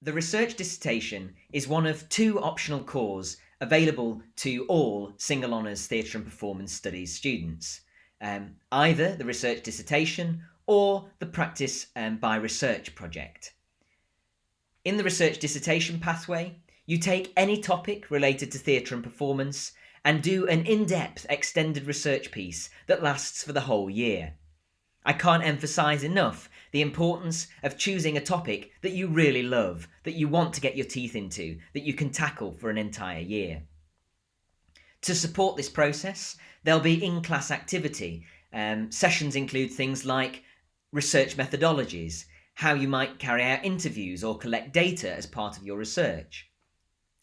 The research dissertation is one of two optional cores available to all single honours theatre and performance studies students, either the research dissertation or the practice by research project. In the research dissertation pathway, you take any topic related to theatre and performance and do an in-depth extended research piece that lasts for the whole year. I can't emphasise enough the importance of choosing a topic that you really love, that you want to get your teeth into, that you can tackle for an entire year. To support this process, there'll be in-class activity. Sessions include things like research methodologies, how you might carry out interviews or collect data as part of your research.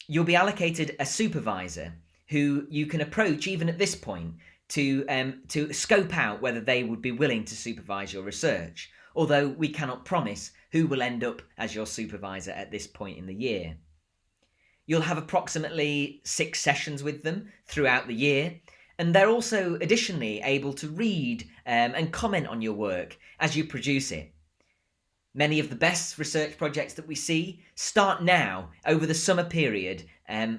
You'll be allocated a supervisor who you can approach even at this point to scope out whether they would be willing to supervise your research, although we cannot promise who will end up as your supervisor at this point in the year. You'll have approximately 6 sessions with them throughout the year, and they're also additionally able to read and comment on your work as you produce it. Many of the best research projects that we see start now over the summer period,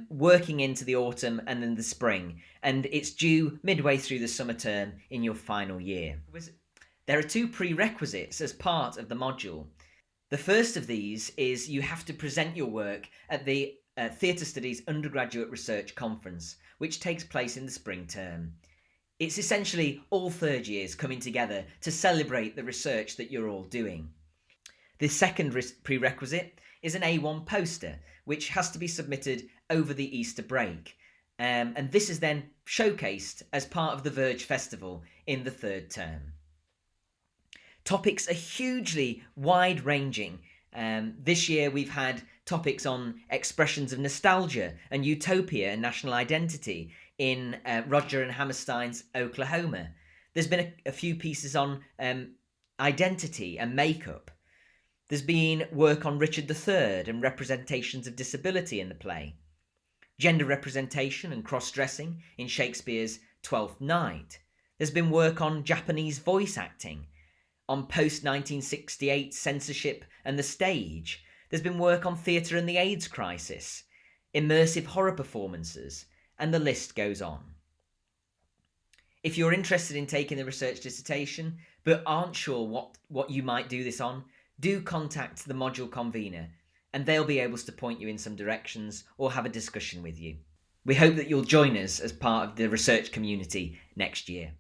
working into the autumn and then the spring, and it's due midway through the summer term in your final year. There are 2 prerequisites as part of the module. The first of these is you have to present your work at the Theatre Studies Undergraduate Research Conference, which takes place in the spring term. It's essentially all third years coming together to celebrate the research that you're all doing. The second prerequisite is an A1 poster, which has to be submitted over the Easter break. And this is then showcased as part of the Verge Festival in the third term. Topics are hugely wide-ranging. This year we've had topics on expressions of nostalgia and utopia and national identity in Roger and Hammerstein's Oklahoma. There's been a few pieces on identity and makeup. There's been work on Richard III and representations of disability in the play. Gender representation and cross-dressing in Shakespeare's Twelfth Night. There's been work on Japanese voice acting, on post-1968 censorship and the stage. There's been work on theatre and the AIDS crisis, immersive horror performances, and the list goes on. If you're interested in taking the research dissertation but aren't sure what you might do this on, do contact the module convener and they'll be able to point you in some directions or have a discussion with you. We hope that you'll join us as part of the research community next year.